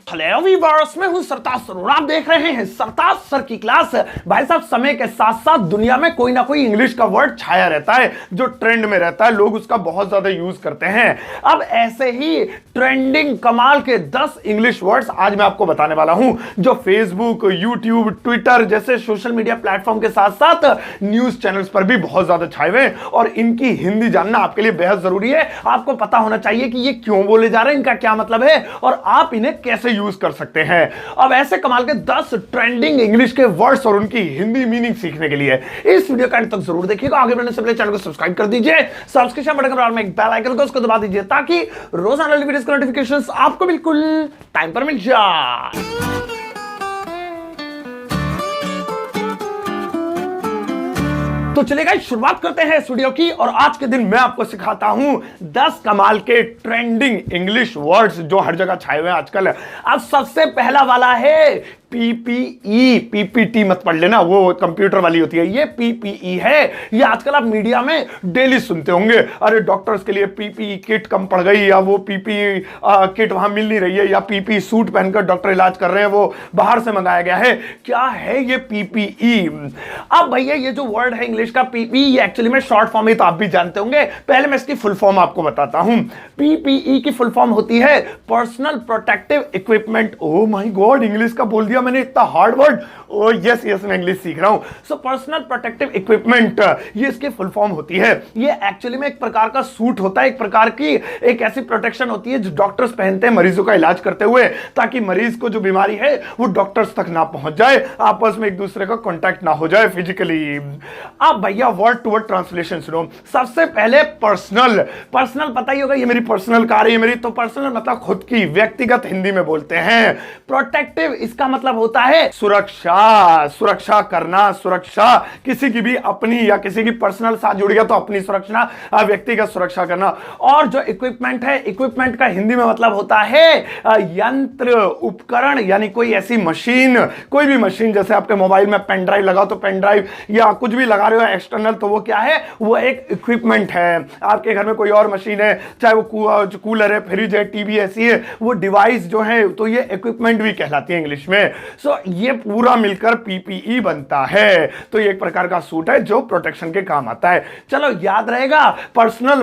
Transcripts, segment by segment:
Hello viewers, मैं हूं सरताज sir और आप देख रहे हैं सरताज सर की क्लास। भाई साहब, समय के साथ साथ दुनिया में कोई ना कोई इंग्लिश का वर्ड छाया रहता है जो ट्रेंड में रहता है, लोग उसका बहुत ज्यादा यूज करते हैं। अब ऐसे ही ट्रेंडिंग कमाल के 10 इंग्लिश वर्ड्स आज मैं आपको बताने वाला हूं जो फेसबुक, यूट्यूब, ट्विटर जैसे सोशल मीडिया प्लेटफॉर्म के साथ साथ न्यूज चैनल्स पर भी बहुत ज्यादा छाए हुए हैं और इनकी हिंदी जानना आपके लिए बेहद जरूरी है। आपको पता होना चाहिए कि ये क्यों बोले जा रहे हैं, इनका क्या मतलब है और आप इन्हें कैसे यूज कर सकते हैं। अब ऐसे कमाल के 10 ट्रेंडिंग इंग्लिश के वर्ड्स और उनकी हिंदी मीनिंग सीखने के लिए इस वीडियो का अंत तक जरूर देखिएगा। आगे बढ़ने से पहले चैनल को सब्सक्राइब कर दीजिए, सब्सक्रिप्शन बटन के बराबर में एक बेल आइकन को उसको दबा दीजिए ताकि रोजाना वीडियोस के नोटिफिकेशंस आपको बिल्कुल टाइम पर मिल जाए। तो चलेगा, शुरुआत करते हैं इस वीडियो की और आज के दिन मैं आपको सिखाता हूं 10 कमाल के ट्रेंडिंग इंग्लिश वर्ड्स जो हर जगह छाए हुए हैं आजकल। अब सबसे पहला वाला है पीपीई। पीपीटी मत पढ़ लेना, वो कंप्यूटर वाली होती है, ये पीपीई है। ये आजकल आप मीडिया में डेली सुनते होंगे, अरे डॉक्टर्स के लिए पीपीई किट कम पड़ गई, या वो पीपीई किट वहां मिल नहीं रही है, या पीपीई सूट पहनकर डॉक्टर इलाज कर रहे हैं, वो बाहर से मंगाया गया है। क्या है ये पीपीई? अब भैया ये जो वर्ड है इंग्लिश का पीपीई, ये एक्चुअली में शॉर्ट फॉर्म है, तो आप भी जानते होंगे। पहले मैं इसकी फुल फॉर्म आपको बताता हूं। पीपीई की फुल फॉर्म होती है personal protective equipment. Oh my God, English का बोल दिया मैंने, इतना हार्ड वर्ड। ओ यस यस, मैं इंग्लिश सीख रहा हूं। सो पर्सनल प्रोटेक्टिव इक्विपमेंट, ये इसकी फुल फॉर्म होती है। ये एक्चुअली में एक प्रकार का सूट होता है, एक प्रकार की एक ऐसी प्रोटेक्शन होती है जो डॉक्टर्स पहनते हैं मरीजों का इलाज करते हुए, ताकि मरीज को जो बीमारी है वो डॉक्टर्स तक ना पहुंच जाए, आपस में एक दूसरे का कांटेक्ट ना हो जाए फिजिकली। अब भैया वर्ड टू वर्ड ट्रांसलेशन सुनो। सबसे पहले पर्सनल। पर्सनल पता ही होगा, ये मेरी पर्सनल कार है, ये मेरी, तो पर्सनल मतलब खुद की, व्यक्तिगत हिंदी में बोलते हैं। प्रोटेक्टिव इसका मतलब होता है सुरक्षा, सुरक्षा करना, सुरक्षा किसी की भी अपनी या किसी की पर्सनल साथ जुड़ गया तो अपनी सुरक्षा, व्यक्तिगत सुरक्षा करना। और जो इक्विपमेंट है, इक्विपमेंट का हिंदी में मतलब होता है यंत्र, उपकरण, यानी कोई ऐसी मशीन, कोई भी मशीन, जैसे आपके मोबाइल में पेन ड्राइव लगाओ तो पेन ड्राइव, या कुछ भी लगा रहे हो एक्सटर्नल, तो वो क्या है, वो एक इक्विपमेंट है। आपके घर में कोई और मशीन है, चाहे वो कूलर है, फ्रिज है, टीवी ऐसी है, वो डिवाइस जो है, तो ये इक्विपमेंट भी कहलाती है इंग्लिश में। सो ये पूरा मिलकर पीपीई बनता है। तो ये एक प्रकार का सूट है जो प्रोटेक्शन के काम आता है। चलो याद रहेगा, पर्सनल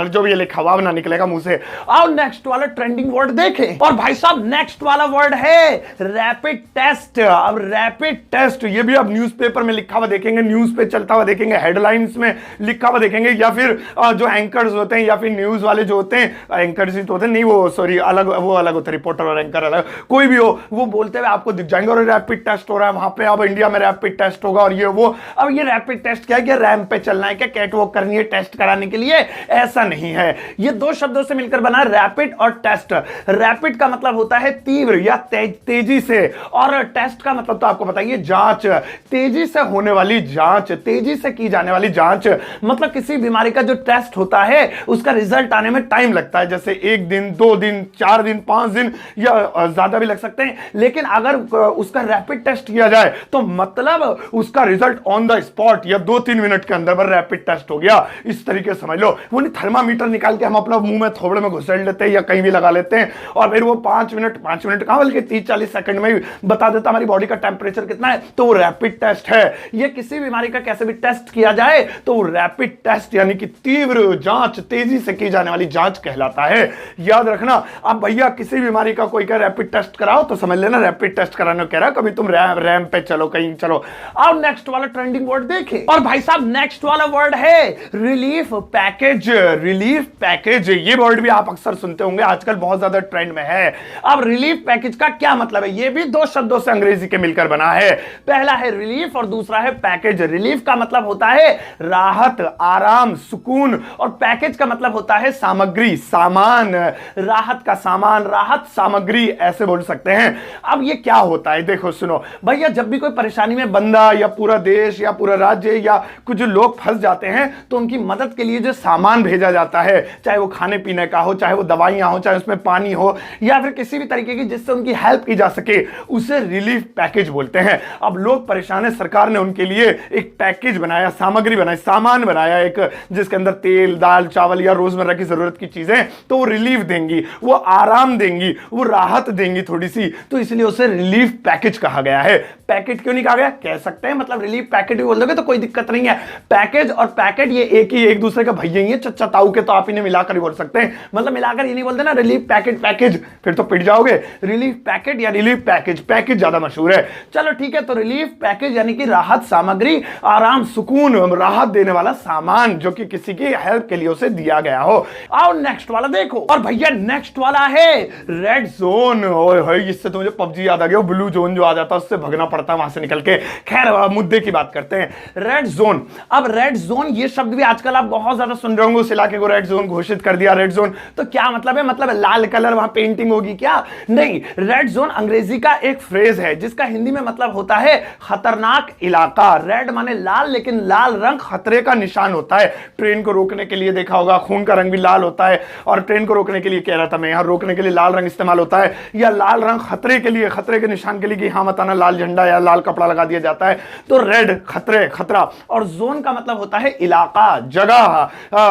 जो भी ये लिखा हुआ ना निकलेगा मुंह से। आओ नेक्स्ट वाला ट्रेंडिंग वर्ड देखें। और भाई साहब नेक्स्ट वाला वर्ड है रैपिड टेस्ट। अब रैपिड टेस्ट ये भी अब न्यूज़पेपर में लिखा हुआ देखेंगे, न्यूज़ पे चलता हुआ देखेंगे, हेडलाइंस में लिखा हुआ देखेंगे, या फिर जो एंकर्स होते हैं या फिर न्यूज़ वाले जो होते हैं, एंकर्स ही तो होते हैं, नहीं वो सॉरी अलग, वो अलग होते हैं, रिपोर्टर और एंकर अलग, कोई भी हो, वो बोलते हुए आपको दिख जाएंगे और रैपिड टेस्ट हो रहा है वहां पे, अब इंडिया में रैपिड टेस्ट होगा और ये वो। अब ये रैपिड टेस्ट क्या है, कि रैंप पे चलना है, क्या कैटवॉक करनी है टेस्ट कराने के लिए? ऐसा नहीं है। ये दो शब्दों से मिलकर बना रैपिड और टेस्ट। रैपिड का मतलब होता है तीव्र या तेजी से, और टेस्ट का मतलब तो आपको बताइए जांच, तेजी से होने वाली जांच, तेजी से की जाने वाली जांच। मतलब किसी बीमारी का जो टेस्ट होता है उसका रिजल्ट आने में टाइम लगता है, जैसे 1 दिन, 2 दिन, 4 दिन, 5 दिन या ज्यादा भी लग सकते हैं। लेकिन अगर उसका रैपिड टेस्ट किया जाए तो मतलब उसका रिजल्ट ऑन द स्पॉट या 2-3 मिनट के अंदर रैपिड टेस्ट हो गया, इस तरीके से समझ लो। वो नहीं थर्मामीटर निकाल के हम अपना मुंह में थोबड़े में घुसेड़ लेते हैं या कहीं भी लगा लेते हैं और फिर वो 5 मिनट कहां बल्कि 30-40 सेकंड में ही बता देता हमारी बॉडी का टेंपरेचर कितना है, तो वो रैपिड टेस्ट है। ये किसी बीमारी का कैसे भी टेस्ट किया जाए तो वो रैपिड टेस्ट यानी कि तीव्र जांच, तेजी से की जाने वाली जांच कहलाता है। याद रखना। अब भैया किसी बीमारी का कोई का रैपिड टेस्ट कराओ तो समझ लेना रैपिड टेस्ट कराने कह रहा, कभी तुम रैम पे चलो, कहीं चलो। अब नेक्स्ट वाला ट्रेंडिंग वर्ड देखें। और भाई साहब नेक्स्ट वाला वर्ड है रिलीफ पैकेज। रिलीफ पैकेज ये वर्ड भी आप अक्सर सुनते होंगे, आजकल बहुत ज्यादा ट्रेंड में है। अब रिलीफ पैकेज का क्या मतलब है? ये भी दो शब्दों से अंग्रेजी के मिलकर बना है। पहला है रिलीफ और दूसरा है पैकेज। रिलीफ का मतलब होता है राहत, आराम, सुकून, और पैकेज का मतलब होता है सामग्री, सामान, राहत का सामान, राहत सामग्री, ऐसे बोल सकते जाते हैं। अब ये क्या होता है, देखो सुनो भैया, जब भी कोई परेशानी में बंदा या पूरा देश या पूरा राज्य या कुछ लोग फंस जाते हैं तो उनकी मदद के लिए जो सामान भेजा जाता है, चाहे वो खाने पीने का हो, चाहे वो दवाइयां हो, चाहे उसमें पानी हो, या फिर किसी भी तरीके की जिससे उनकी हेल्प की जा सके, उसे रिलीफ पैकेज बोलते हैं। अब लोग परेशान है, सरकार ने उनके लिए एक पैकेज बनाया, सामग्री बनाई, सामान बनाया एक, जिसके अंदर तेल, दाल, चावल या रोजमर्रा की जरूरत की चीजें, तो वो रिलीफ देंगी, वो आराम देंगी, वो राहत देंगी थोड़ी सी, तो इसलिए उसे रिलीफ पैकेज कहा गया है। पैकेट क्यों नहीं कहा गया, कह सकते हैं मतलब रिलीफ पैकेट भी बोल दोगे तो कोई दिक्कत नहीं है। पैकेज और पैकेट ये एक दूसरे का भैया ही है, चच्चा ताऊ के, तो आप इन्हें मिलाकर ही बोल सकते हैं। मतलब मिलाकर ये नहीं बोलते ना रिलीफ पैकेट पैकेज, फिर तो पिट जाओगे। रिलीफ पैकेट या रिलीफ पैकेज, पैकेज ज्यादा मशहूर है। चलो ठीक है, तो रिलीफ पैकेज यानी कि राहत सामग्री, आराम, सुकून, राहत देने वाला सामान जो कि किसी की हेल्प के लिए उसे दिया गया हो। आओ नेक्स्ट वाला देखो, और भैया नेक्स्ट वाला है रेड जोन। ओए इससे तो मुझे पबजी याद आ गया, ब्लू जोन जो आ जाता है उससे भगना पड़ता है वहां से निकल के। खैर मुद्दे की बात करते हैं, रेड जोन। अब रेड जोन ये शब्द भी आजकल आप बहुत ज्यादा सुन रहे होंगे, उस इलाके को रेड जोन घोषित कर दिया। रेड जोन तो क्या मतलब है, मतलब लाल कलर वहां पेंटिंग होगी क्या? नहीं, रेड जोन अंग्रेजी का एक फ्रेज है जिसका हिंदी में मतलब होता है खतरनाक इलाका। रेड माने लाल, लेकिन लाल रंग खतरे का निशान होता है। ट्रेन को रोकने के लिए देखा होगा खून का रंग भी लाल होता है, और ट्रेन को रोकने के लिए कह रहा था मैं, यहां रोकने के लिए लाल रंग इस्तेमाल होता है, या लाल रंग खतरे के लिए, खतरे के निशान के लिए कि यहां मत आना, लाल झंडा या लाल कपड़ा लगा दिया जाता है। तो रेड खतरे, खतरा, और जोन का मतलब होता है इलाका, जगह,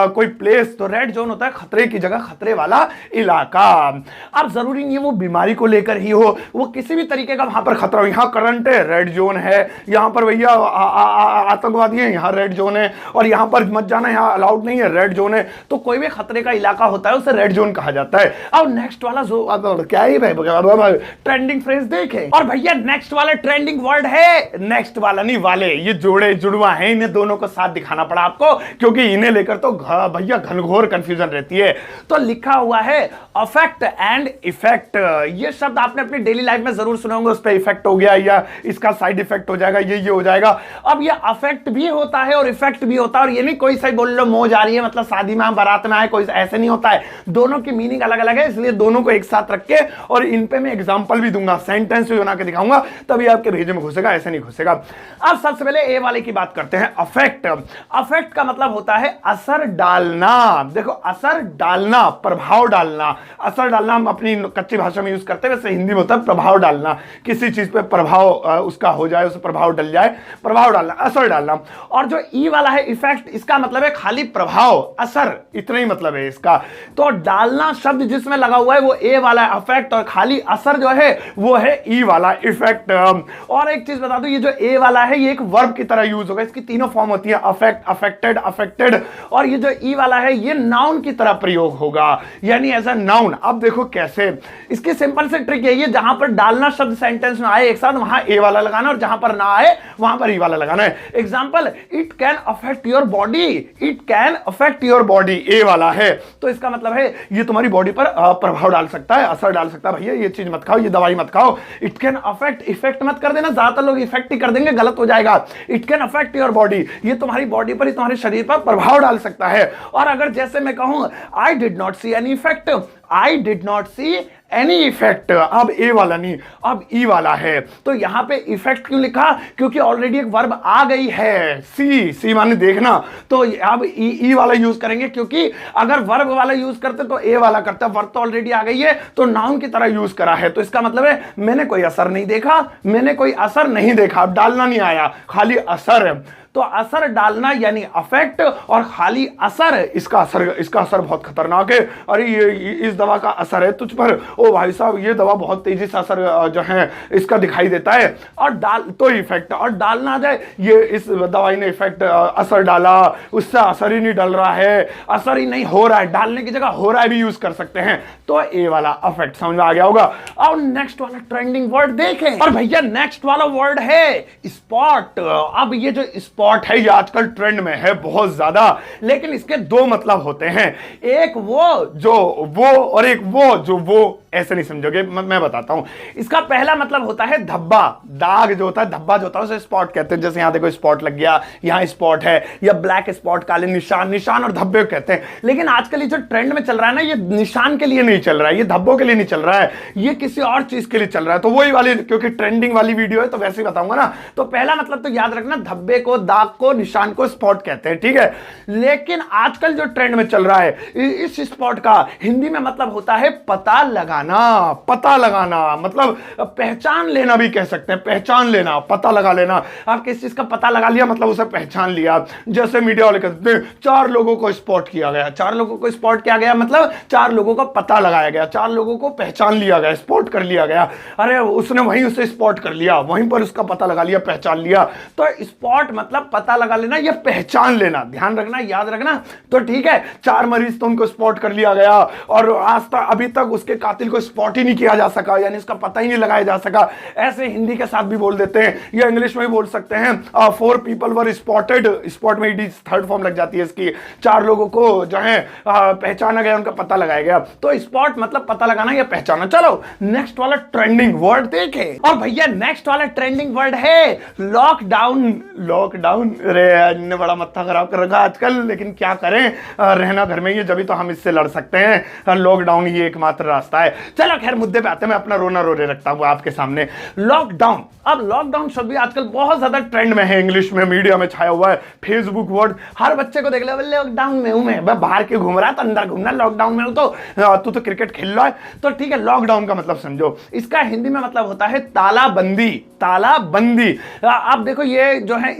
कोई प्लेस। तो रेड जोन होता है खतरे की जगह, खतरे वाला इलाका। अब जरूरी नहीं है वो बीमारी को लेकर ही हो, वो किसी भी तरीके का वहां पर खतरा हो। यहां करंट है, रेड जोन है। यहां पर भैया आतंकवादी है, यहां रेड जोन है। और यहां पर मत जाना, यहां अलाउड नहीं है, रेड जोन है। तो कोई भी खतरे का इलाका होता है उसे रेड जोन कहा जाता है। अब नेक्स्ट वाला क्या ही ट्रेंडिंग फ्रेज देखें, और भैया नेक्स्ट वाला ट्रेंडिंग वर्ड है, नेक्स्ट वाला नहीं वाले, ये जोड़े जुड़वा हैं, इन्हें दोनों को साथ दिखाना पड़ा आपको, क्योंकि इन्हें लेकर तो भैया घनघोर कंफ्यूजन रहती है। तो लिखा हुआ है अफेक्ट एंड इफेक्ट। ये शब्द आपने अपनी डेली लाइफ में जरूर सुने होंगे, उस पर इफेक्ट हो गया या इसका साइड इफेक्ट हो जाएगा, ये हो जाएगा। अब ये अफेक्ट भी होता है और इफेक्ट भी होता है, और ये नहीं कोई सही बोल लो मौज आ रही है मतलब शादी में बारात में आए, कोई ऐसे नहीं होता है। दोनों की मीनिंग अलग अलग है, इसलिए दोनों को एक साथ रख के और इन पे मैं एग्जांपल भी दूंगा, सेंटेंस भी बना के दिखाऊंगा, तभी आपके भेजे में घुसेगा, ऐसे नहीं घुसेगा। अब सबसे पहले ए वाले की बात करते हैं, अफेक्ट। अफेक्ट का मतलब होता है असर डालना। देखो असर डालना, प्रभाव डालना। असर डालना हम अपनी कच्ची भाषा में यूज करते हैं, वैसे हिंदी में होता है प्रभाव डालना। किसी चीज पे प्रभाव उसका हो जाए, उसे प्रभाव डल जाए, प्रभाव डालना, असर डालना। और जो ई वाला है इफेक्ट, इसका मतलब है खाली प्रभाव, असर, इतना ही मतलब है इसका। तो डालना शब्द जिसमें लगा हुआ है वो ए वाला है अफेक्ट, और खाली असर जो है वो है ई वाला इफेक्ट। और एक चीज बता दूं, ये जो ए वाला है ये एक वर्ब की तरह यूज होगा, इसकी तीनों फॉर्म होती है, अफेक्ट, अफेक्टेड, अफेक्टेड। और ये जो ई वाला है ये नाउन की तरह प्रयोग होगा, यानी एज अ नाउन। अब देखो कैसे, इसकी सिंपल से ट्रिक यही है, जहां पर डालना शब्द सेंटेंस में आए एक साथ वहां ए वाला लगाना, और जहां पर ना आए वहां पर ई वाला लगाना है। Example, it can affect your body, it can affect your body, A वाला है, तो इसका मतलब है ये तुम्हारी बॉडी पर प्रभाव डाल सकता है, असर डाल सकता है। भैया ये चीज मत खाओ, ये दवाई मत खाओ। इट कैन अफेक्ट, इफेक्ट मत कर देना, ज्यादातर लोग इफेक्ट ही कर देंगे, गलत हो जाएगा। It can affect your body, ये तुम्हारी बॉडी पर, तुम्हारे शरीर पर प्रभाव डाल सकता है। और अगर जैसे मैं कहूं, I did not see any effect, I did not see any effect, अब ए वाला नहीं, अब ई वाला है। तो यहां पे इफेक्ट क्यों लिखा, क्योंकि ऑलरेडी एक वर्ब आ गई है, सी माने देखना, तो अब ई वाला यूज करेंगे, क्योंकि अगर वर्ब वाला यूज करते तो ए वाला करते, वर्ब तो ऑलरेडी आ गई है तो नाउन की तरह यूज करा है। तो इसका मतलब है मैंने कोई असर नहीं देखा, मैंने कोई असर नहीं देखा, डालना नहीं आया, खाली असर। तो असर डालना यानी अफेक्ट, और खाली असर, इसका असर बहुत खतरनाक है। अरे ये इस दवा का असर है तुझ पर, ओ भाई साहब ये दवा बहुत तेजी से असर जो है इसका दिखाई देता है। और डाल तो इफेक्ट, और डालना आ जाए, ये इस दवाई ने इफेक्ट असर डाला, उससे असर ही नहीं डल रहा है, असर ही नहीं हो रहा है, डालने की जगह हो रहा है भी यूज कर सकते हैं। तो ए वाला अफेक्ट समझ में आ गया होगा। अब नेक्स्ट वाला ट्रेंडिंग वर्ड देखें, और भैया नेक्स्ट वाला वर्ड है स्पॉट। अब ये जो स्पॉट है ये आजकल ट्रेंड में है बहुत ज्यादा, लेकिन इसके दो मतलब होते हैं, एक वो जो वो, और एक वो जो वो ऐसे नहीं समझोगे, मैं बताता हूं। इसका पहला मतलब होता है धब्बा, दाग जो होता है, धब्बा जो होता है उसे स्पॉट कहते हैं। जैसे यहां देखो स्पॉट लग गया, यहां स्पॉट है, या ब्लैक स्पॉट, काले निशान, निशान और धब्बे कहते हैं। लेकिन आजकल ये जो ट्रेंड में चल रहा है ना, ये निशान के लिए नहीं चल रहा है, ये धब्बों के लिए नहीं चल रहा है, ये किसी और चीज के लिए चल रहा है। तो वही वाली, क्योंकि ट्रेंडिंग वाली वीडियो है तो वैसे ही बताऊंगा ना। तो पहला मतलब तो याद रखना, धब्बे को, दाग को, निशान को स्पॉट कहते हैं, ठीक है। लेकिन आजकल जो ट्रेंड में चल रहा है, इस स्पॉट का हिंदी में मतलब होता है पता लगाना। पता लगाना मतलब पहचान लेना भी कह सकते हैं, पहचान लेना, पता लगा लेना। आप किस चीज का पता लगा लिया मतलब उसे पहचान लिया। जैसे मीडिया वाले कहते हैं 4 लोगों को स्पॉट किया गया, 4 लोगों को स्पॉट किया गया मतलब 4 लोगों का पता लगाया गया, 4 लोगों को पहचान लिया गया, स्पॉट कर लिया गया। अरे उसने वहीं उसे स्पॉट कर लिया, वहीं पर उसका पता लगा लिया, पहचान लिया। तो स्पॉट मतलब पता लगा लेना या पहचान लेना, ध्यान रखना, याद रखना। तो ठीक है, 4 मरीज तो उनको स्पॉट कर लिया गया, और आज तक अभी तक उसके कातिल को स्पॉट ही नहीं किया जा सका, यानी इसका पता ही नहीं लगाया जा सका। ऐसे हिंदी के साथ भी बोल देते हैं, या इंग्लिश में भी बोल सकते हैं 4 पीपल वर स्पॉटेड। स्पॉट में ईडी थर्ड फॉर्म लग जाती है इसकी। 4 लोगों को जो है पहचाना गया, उनका पता लगाया गया। तो स्पॉट मतलब पता लगाना या पहचाना। चलो नेक्स्ट वाला ट्रेंडिंग वर्ड देखें। और भैया नेक्स्ट वाला ट्रेंडिंग वर्ड है लॉकडाउन। लॉकडाउन, अरे ने बड़ा मत्था खराब कर रखा आजकल, लेकिन क्या करें, रहना घर में ही है, जब तो हम इससे लड़ सकते हैं। लॉकडाउन ही एकमात्र रास्ता है। चलो खैर मुद्दे पे आते हैं, मैं अपना रोना रोने रखता हूं आपके सामने। लॉकडाउन, अब लॉकडाउन शब्द भी आजकल बहुत ज्यादा ट्रेंड में है, इंग्लिश में मीडिया में छाया हुआ है। फेसबुक वर्ड, हर बच्चे को देख ले लॉकडाउन में हूं मैं बाहर के घूम रहा था, अंदर घूमना, लॉकडाउन में हूं तो तू तो क्रिकेट खेल रहा है। तो ठीक है, लॉकडाउन का मतलब समझो। इसका हिंदी में मतलब होता है तालाबंदी। तालाबंदी, आप देखो ये जो है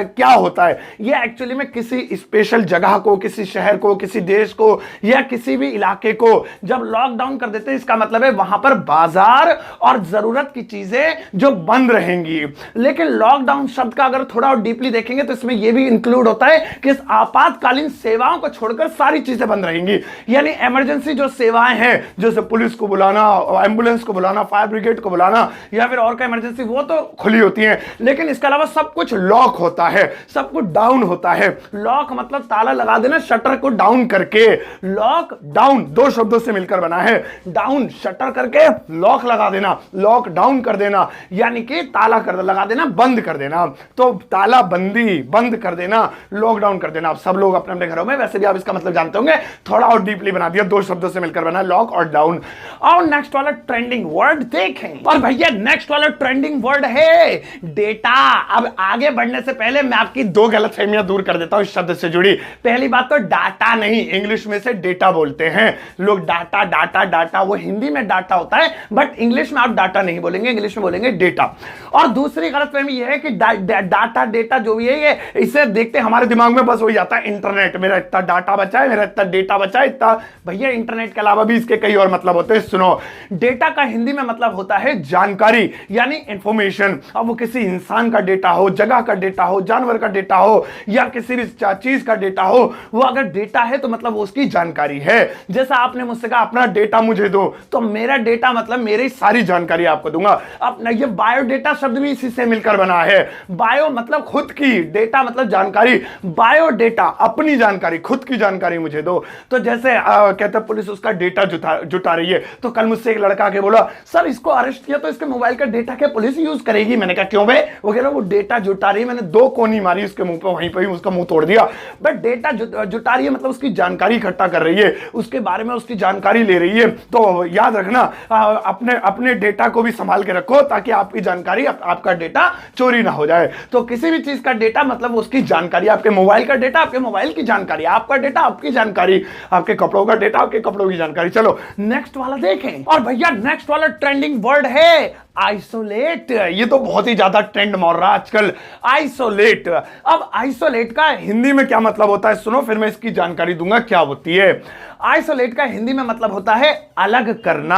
क्या होता है, ये एक्चुअली में किसी स्पेशल जगह को, किसी शहर को, किसी देश को या किसी भी इलाके को जब लॉकडाउन कर देते हैं, इसका मतलब है वहां पर बाजार और जरूरत की चीजें जो बंद रहेंगी। लेकिन लॉकडाउन शब्द का अगर थोड़ा और डीपली देखेंगे तो इसमें यह भी इंक्लूड होता है कि आपातकालीन सेवाओं को छोड़कर सारी चीजें बंद रहेंगी। यानी इमरजेंसी जो सेवाएं हैं, जैसे पुलिस को बुलाना, एम्बुलेंस को बुलाना, फायर ब्रिगेड को बुलाना, या फिर और का इमरजेंसी, वो तो खुली होती है। लेकिन इसके अलावा सब कुछ लॉक होता है, सब कुछ डाउन होता है। लॉक मतलब ताला लगा देना, शटर को डाउन करके। लॉक डाउन 2 शब्दों से मिलकर बना है। डाउन शटर करके, लॉक लगा देना, लॉक डाउन कर देना, यानी कि ताला कर लगा देना, बंद कर देना। तो ताला बंदी, बंद कर देना, लॉकडाउन कर देना। आप सब लोग अपने अपने घरों में, वैसे भी आप इसका मतलब जानते होंगे, थोड़ा और डीपली बना दिया, 2 शब्दों से मिलकर बना, लॉक और डाउन। और नेक्स्ट वाला ट्रेंडिंग वर्ड देखें। और भैया नेक्स्ट वाला ट्रेंडिंग वर्ड है डेटा। अब आगे बढ़ने से पहले मैं आपकी 2 गलतफहमियां दूर कर देता हूं इस शब्द से जुड़ी। पहली बात तो डाटा नहीं, इंग्लिश में से डेटा बोलते हैं लोग। डाटा डाटा डाटा, वो हिंदी में डाटा होता है, बट इंग्लिश में आप डाटा नहीं बोलेंगे, इंग्लिश में बोलेंगे डेटा। और दूसरी गलतफहमी यह है कि डाटा डेटा जो भी है, ये इसे देखते हमारे दिमाग में बस वही आता है, इंटरनेट। मेरा इतना डाटा बचा है, मेरा इतना डेटा बचा है, इतना। भैया इंटरनेट के अलावा भी इसके कई और मतलब होते हैं, सुनो। डेटा का हिंदी में मतलब होता है जानकारी, यानी इंफॉर्मेशन। अब वो किसी इंसान का डेटा हो, जगह का डेटा हो, जानवर का डेटा हो, या किसी भी चीज का डेटा हो, वो अगर डेटा है तो मतलब वो उसकी जानकारी है। जैसा आपने मुझसे कहा अपना डेटा मुझे दो, तो मेरा डेटा मतलब मेरी सारी जानकारी आपको दूंगा। अब ये बायोडेटा शब्द भी इसी से मिलकर बना है। बायो मतलब खुद की, डेटा मतलब जानकारी, बायोडेटा अपनी जानकारी, खुद की जानकारी मुझे दो। तो जैसे कहते पुलिस उसका डेटा जुटा रही है, तो कल मुझसे एक लड़का आके बोला सर इसको अरेस्ट किया तो इसके मोबाइल का डेटा क्या पुलिस यूज करेगी? मैंने कहा क्यों भाई? वो कह रहा वो डेटा जुटा रही है। मैंने 2 कोनी मारी उसके मुंह पे, वहीं पे ही उसका मुंह तोड़ दिया। बट डेटा जुटा रही है मतलब उसकी जानकारी इकट्ठा कर रही है, उसके बारे में उसकी जानकारी ले रही है। तो याद रखना अपने डेटा को भी संभाल के रखो, ताकि आपकी जानकारी, आपका डेटा चोरी ना हो जाए। तो किसी भी चीज का डेटा मतलब उसकी जानकारी, आपके मोबाइल का डेटा आपके मोबाइल की जानकारी, आपका डेटा आपकी जानकारी, आपके कपड़ों का डेटा आपके कपड़ों की जानकारी। चलो नेक्स्ट वाला देखें। और भैया नेक्स्ट वाला ट्रेंडिंग वर्ड है आइसोलेट। ये तो बहुत ही ज्यादा ट्रेंड मार रहा है आजकल, आइसोलेट। अब आइसोलेट का हिंदी में क्या मतलब होता है सुनो, फिर मैं इसकी जानकारी दूंगा क्या होती है। आइसोलेट का हिंदी में मतलब होता है अलग करना।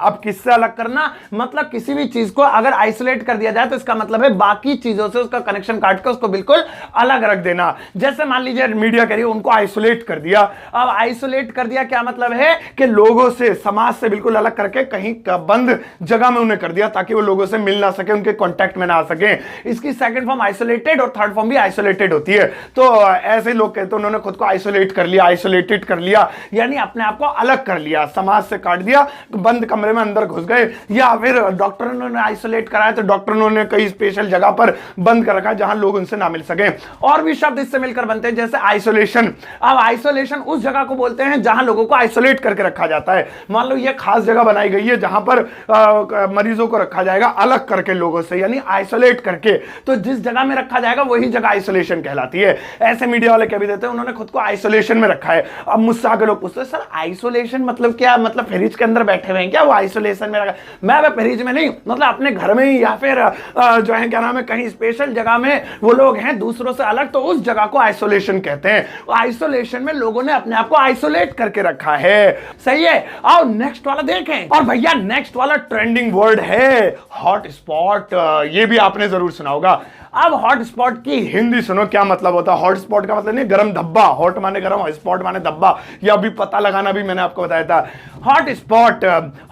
अब किससे अलग करना? मतलब किसी भी चीज को अगर आइसोलेट कर दिया जाए तो इसका मतलब है बाकी चीजों से उसका कनेक्शन काट कर उसको बिल्कुल अलग रख देना। जैसे मान लीजिए मीडिया करिए, उनको आइसोलेट कर दिया। अब आइसोलेट कर दिया क्या मतलब है कि लोगों से, समाज से बिल्कुल अलग करके कहीं बंद जगह में उन्हें कर दिया। ताकि वो लोगों से मिल ना सके, उनके कांटेक्ट में ना आ सके। इसकी सेकंड फॉर्म आइसोलेटेड और थर्ड फॉर्म भी आइसोलेटेड होती है। तो ऐसे लोग कहते हैं उन्होंने खुद को आइसोलेट कर लिया, आइसोलेटेड कर लिया, यानी अपने आप को अलग कर लिया, समाज से काट दिया, बंद कमरे में अंदर घुस गए। या फिर डॉक्टरों ने आइसोलेट कराया तो डॉक्टरों ने कई स्पेशल जगह पर बंद कर रखा जहां लोग उनसे ना मिल सके। और भी शब्द इससे मिलकर बनते हैं, जैसे आइसोलेशन। अब आइसोलेशन उस जगह को बोलते हैं जहां लोगों को आइसोलेट करके रखा जाता है। मान लो ये खास जगह बनाई गई है जहां पर मरीजों को रखा जाएगा अलग करके लोगों से, यानी आइसोलेट करके। तो जिस जगह में रखा जाएगा वही जगह आइसोलेशन कहलाती है। ऐसे मीडिया वाले कह भी देते हैं उन्होंने खुद को आइसोलेशन में रखा है। अब मुझसे आगे लोग पूछते हैं सर आइसोलेशन मतलब क्या, मतलब फ्रिज के अंदर बैठे हुए हैं क्या, वो आइसोलेशन में रखा? मैं फ्रिज में नहीं, मतलब अपने घर में ही, या फिर जो है क्या नाम है कहीं स्पेशल जगह में वो लोग हैं दूसरों से अलग, तो उस जगह को आइसोलेशन कहते हैं। आइसोलेशन में लोगों ने अपने आप को आइसोलेट करके रखा है। सही है। आओ नेक्स्ट वाला देखें। और भैया नेक्स्ट वाला ट्रेंडिंग वर्ड है हॉट स्पॉट। ये भी आपने जरूर सुना होगा। अब हॉट स्पॉट की हिंदी सुनो क्या मतलब होता है। हॉट स्पॉट का मतलब नहीं गरम धब्बा, हॉट माने गरम, स्पॉट माने धब्बा, या अभी पता लगाना भी मैंने आपको बताया था। हॉट स्पॉट,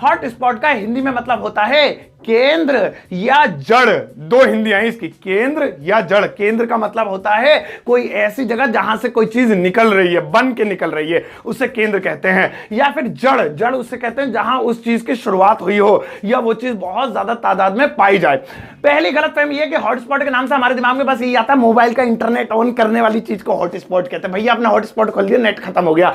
हॉट स्पॉट का हिंदी में मतलब होता है केंद्र या जड़। दो हिंदी है इसकी, केंद्र या जड़। केंद्र का मतलब होता है कोई ऐसी जगह जहां से कोई चीज निकल रही है, बन के निकल रही है, उसे केंद्र कहते हैं। या फिर जड़, जड़ उसे कहते हैं जहां उस चीज की शुरुआत हुई हो या वो चीज बहुत ज्यादा तादाद में पाई जाए। पहली गलतफहमी यह कि हॉटस्पॉट के नाम से हमारे दिमाग में बस यही आता है मोबाइल का इंटरनेट ऑन करने वाली चीज को हॉटस्पॉट कहते हैं। भैया अपना हॉटस्पॉट खोल दिया, नेट खत्म हो गया,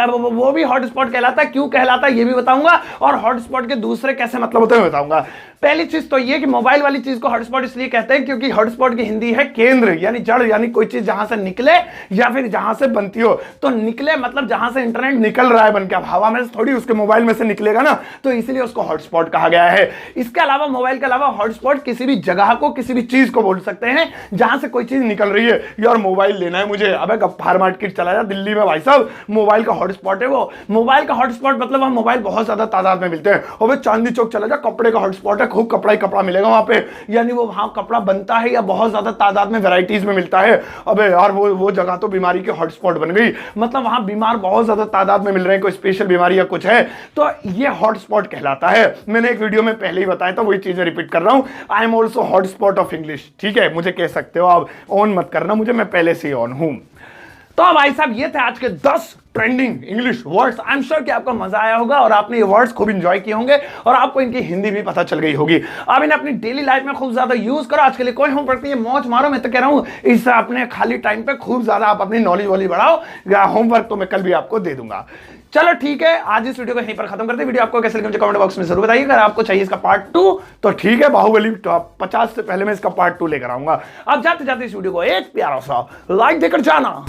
वो भी हॉटस्पॉट कहलाता है। क्यों कहलाता है ये भी बताऊंगा, और हॉटस्पॉट के दूसरे कैसे मतलब होते हैं बताऊंगा। पहली चीज तो ये कि मोबाइल वाली चीज को हॉटस्पॉट इसलिए कहते हैं क्योंकि हॉटस्पॉट की हिंदी है केंद्र यानी जड़, यानी कोई चीज जहां से निकले या फिर जहां से बनती हो। तो निकले मतलब जहां से इंटरनेट निकल रहा है बन के, अब हवा में थोड़ी उसके मोबाइल में से निकलेगा ना, तो इसलिए उसको हॉटस्पॉट कहा गया है। इसके अलावा मोबाइल के अलावा हॉटस्पॉट किसी भी जगह को, किसी भी चीज को बोल सकते हैं जहां से कोई चीज निकल रही है। यार मोबाइल लेना है मुझे, अब गफ्फार मार्केट चला जा दिल्ली में भाई साहब, मोबाइल का हॉटस्पॉट है वो। मोबाइल का हॉटस्पॉट मतलब वहां मोबाइल बहुत ज्यादा तादाद में मिलते हैं। और चांदनी चौक चला जा, कपड़े का हॉटस्पॉट है, खूब कपड़ा ही कपड़ा मिलेगा वहां पे, यानी वो वहां कपड़ा बनता है या बहुत ज्यादा तादाद में वैरायटीज में मिलता है। अबे यार वो जगह तो बीमारी के हॉटस्पॉट बन गई, मतलब वहां बीमार बहुत ज्यादा तादाद में मिल रहे हैं, कोई स्पेशल बीमारी या कुछ है, तो ये हॉटस्पॉट कहलाता है। मैंने एक वीडियो में पहले ही बताया था, वही चीजें रिपीट कर रहा हूं। I am also hotspot of English, ठीक है, मुझे कह सकते हो आप, ऑन मत करना मुझे, मैं पहले से ही ऑन हूं। तो भाई साहब ये थे आज के 10 trending English words. I am sure कि आपको मजा आया होगा और आपने ये वर्ड्स खूब एंजॉय किए होंगे और आपको इनकी हिंदी भी पता चल गई होगी। आप इन्हें अपनी डेली लाइफ में खूब ज्यादा यूज करो। आज के लिए कोई होमवर्क नहीं है, मौज मारो। मैं तो कह रहा हूं इससे अपने खाली टाइम पे खूब ज्यादा आप अपनी नॉलेज वाली बढ़ाओ। होमवर्क तो मैं कल भी आपको दे दूंगा। चलो ठीक है, आज इस वीडियो को यहीं पर खत्म करते हैं। वीडियो आपको कैसे लगी मुझे कमेंट बॉक्स में जरूर बताइए। अगर आपको चाहिए इसका पार्ट 2 तो ठीक है, बाहुबली 50 से पहले मैं इसका पार्ट 2 लेकर आऊंगा। अब जाते जाते इस वीडियो को एक प्यारा सा लाइक देकर जाना।